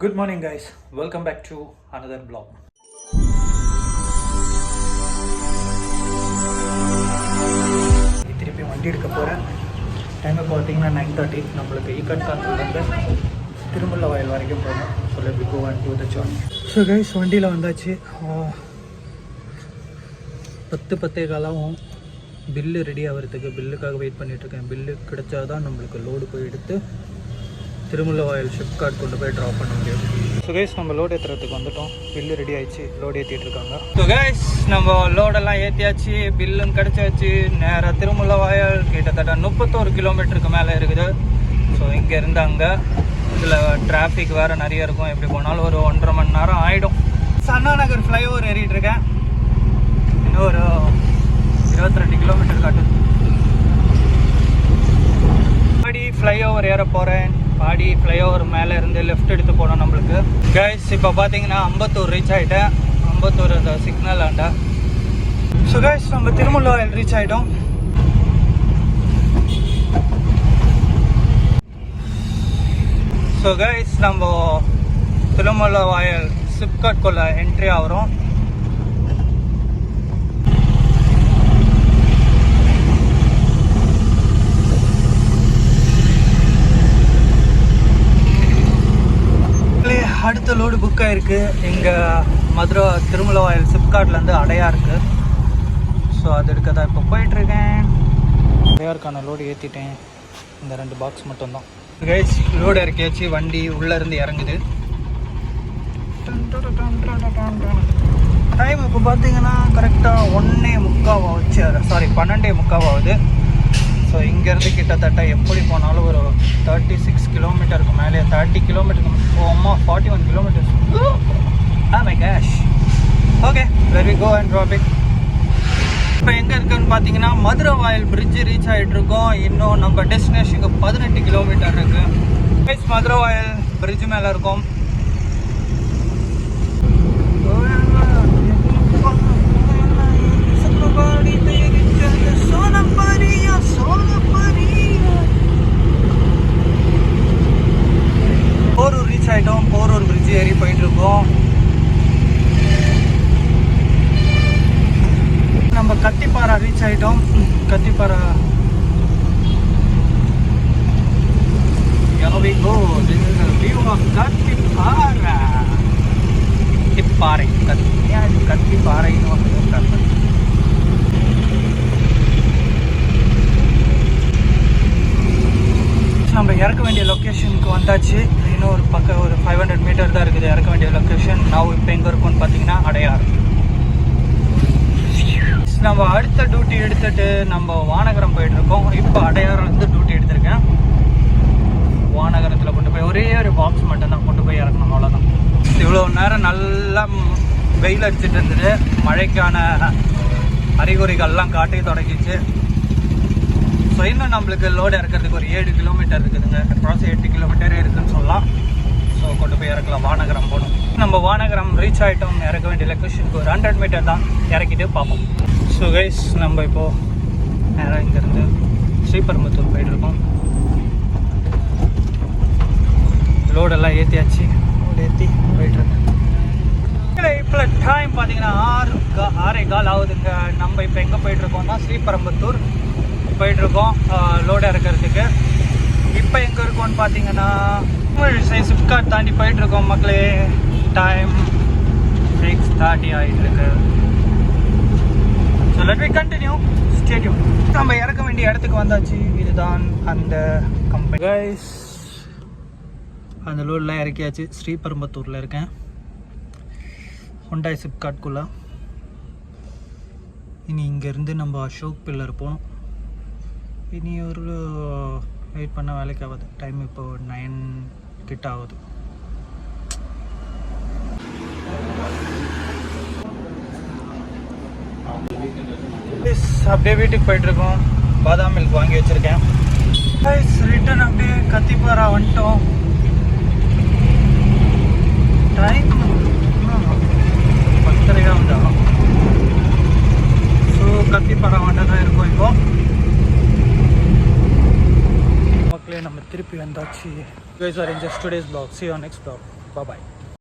Good morning guys, welcome back to another vlog. திருப்பி வண்டி எடுக்க போகிறேன். டைமை பார்த்தீங்கன்னா 9:30. நம்மளுக்கு ஈக்கட் காத்துலேருந்து திருமல்ல வயல் வரைக்கும் போகணும். So let we go and to the journey. So guys வண்டியில் வந்தாச்சு. 10:10 பில்லு ரெடி ஆகிறதுக்கு பில்லுக்காக வெயிட் பண்ணிகிட்ருக்கேன். பில்லு கிடைச்சா தான் நம்மளுக்கு லோடு போய் எடுத்து திருமல்ல வாயில் ஷிப்கார்ட் கொண்டு போய் ட்ராப் பண்ண முடியும். ஸோ கைஸ் நம்ம லோடு ஏற்றுறதுக்கு வந்துட்டோம். பில்லு ரெடி ஆயிடுச்சு, லோடு ஏற்றிட்டு இருக்காங்க. ஸோ கைஸ் நம்ம லோடெல்லாம் ஏற்றியாச்சு, பில்லும் கிடச்சாச்சு. நேராக திருமல்ல வாயில் கிட்டத்தட்ட 31 கிலோமீட்டருக்கு மேலே இருக்குது. ஸோ இங்கேருந்து அங்கே இதில் டிராஃபிக் வேறு நிறைய இருக்கும். எப்படி போனாலும் ஒரு 1.5 மணி நேரம் ஆகிடும். அண்ணா நகர் ஃப்ளைஓவர் ஏறிட்டு இருக்கேன். இன்னும் ஒரு 22 கிலோமீட்டர் காட்டுது. பாடி ஃப்ளைஓவர் ஏற போகிறேன். பாடி ஃப்ளைஓவர் மேலே இருந்து லெஃப்ட் எடுத்து போனோம் நம்மளுக்கு. கைஸ் இப்போ பார்த்தீங்கன்னா அம்பத்தூர் ரீச் ஆகிட்டேன். அம்பத்தூர் அந்த சிக்னல் ஆண்டா. ஸோ கைஸ் நம்ம திருமல்ல வாயில் ரீச் ஆகிட்டோம். ஸோ கைஸ் நம்ம திருமல்ல வாயில் ஷிப்கார்ட்குள்ளே என்ட்ரி ஆகிறோம். அடுத்த லோடு புக் ஆகிருக்கு. இங்கே மதுரை திருமல்ல வாயில் ஷிப்கார்ட்லேருந்து அடையார் இருக்குது. ஸோ அது எடுக்க தான் இப்போ போயிட்டுருக்கேன். அடையாருக்கான லோடு ஏற்றிட்டேன். இந்த 2 பாக்ஸ் மட்டும்தான். கைஸ் லோடு இறக்கியாச்சு. வண்டி உள்ளேருந்து இறங்குது. டைம் இப்போ பார்த்தீங்கன்னா கரெக்டாக 12:45 ஆகுது. ஸோ இங்கேருந்து கிட்டத்தட்ட எப்படி போனாலும் ஒரு 36 கிலோமீட்டருக்கு மேலே 30 கிலோமீட்டருக்கு 41 kilometres. My cash. Okay where we go and drop it. இப்போ எங்கே இருக்குன்னு பார்த்தீங்கன்னா மதுரை வாயில் பிரிட்ஜு ரீச் ஆகிட்ருக்கோம். இன்னும் நம்ம டெஸ்டினேஷனுக்கு 18 கிலோமீட்டர் இருக்குது. மதுரை வாயில் பிரிட்ஜு மேலே இருக்கும். போரூர் ரீச் ஆகிட்டோம். போரூர் பிரிட்ஜ் ஏறி போயிட்டுருக்கோம். நம்ம கத்திப்பாரா ரீச் ஆகிட்டோம். கத்திப்பாரா கத்திப்பாறை கத்திப்பாறைன்னு வந்து நம்ம இறக்க வேண்டிய லொக்கேஷனுக்கு வந்தாச்சு. இன்னும் ஒரு பக்கம் ஒரு 500 மீட்டர் தான் இருக்குது இறக்க வேண்டிய லொக்கேஷன். நான் இப்போ எங்கே இருக்கும்னு பார்த்தீங்கன்னா அடையார். நம்ம அடுத்த டியூட்டி எடுத்துகிட்டு நம்ம வானகரம் போயிட்டுருக்கோம். இப்போ அடையார்லேருந்து டியூட்டி எடுத்திருக்கேன். வானகரத்தில் கொண்டு போய் ஒரே ஒரு பாக்ஸ் மட்டும்தான் கொண்டு போய் இறக்கணும், அவ்வளோதான். இவ்வளோ நேரம் நல்லா வெயில் அடிச்சுட்டு இருந்தது. மழைக்கான அறிகுறிகள்லாம் காட்டி தொடங்கிச்சு. ஸோ இன்னும் நம்மளுக்கு லோடு இறக்கிறதுக்கு ஒரு 7 கிலோமீட்டர் இருக்குதுங்க. அப்ராக்ஸ் 8 கிலோமீட்டரே இருக்குதுன்னு சொல்லலாம். ஸோ கொண்டு போய் இறக்கலாம். வானகரம் போகணும். நம்ம வானகரம் ரீச் ஆகிட்டோம். இறக்க வேண்டிய லொக்கேஷனுக்கு ஒரு 100 மீட்டர் தான். இறக்கிட்டு பார்ப்போம். ஸோ கைஸ் நம்ம இப்போது நேராக இங்கேருந்து ஸ்ரீபெரும்புத்தூர் போயிட்டுருக்கோம். லோடெல்லாம் ஏற்றியாச்சு. லோடு ஏற்றி போயிட்டுருக்கேன். இப்போ டைம் பார்த்தீங்கன்னா 6:15 ஆகுதுங்க. நம்ம இப்போ எங்கே போயிட்டுருக்கோம்னா ஸ்ரீபெரும்புத்தூர் போயிட்டுருக்கோம் லோடு இறக்கிறதுக்கு. இப்போ எங்கே இருக்கோம்னு பார்த்தீங்கன்னா ஷிப்கார்ட் தாண்டி போயிட்டுருக்கோம் மக்களே. டைம் 6:30 ஆகிட்டுருக்கு. So let we continue. Stay tune. நம்ம இறக்க வேண்டிய இடத்துக்கு வந்தாச்சு. இதுதான் அந்த கம்பெனி. கைஸ் அந்த லோடெலாம் இறக்கியாச்சு. ஸ்ரீபெரும்புத்தூரில் இருக்கேன். ஹுண்டாய் ஷிப்கார்ட்குள்ளே. இனி இங்கேருந்து நம்ம அசோக் பில்லர் போகணும். இனி ஒரு வெயிட் பண்ண வேலைக்கு ஆகுது. டைம் இப்போ 9 கிட்ட ஆகுது. அப்படியே வீட்டுக்கு போயிட்டுருக்கோம். பாதாம் மில்க் வாங்கி வச்சுருக்கேன். ரிட்டன் அப்படியே கத்திப்பாரா வந்துட்டோம். டைம் 10:30 வந்துடும். ஸோ கத்திப்பாரா வந்துட்டு தான் இருக்கும். இப்போ மக்களே நம்ம திருப்பி வந்தாச்சு. guys are in just today's vlog. See you on next vlog. Bye.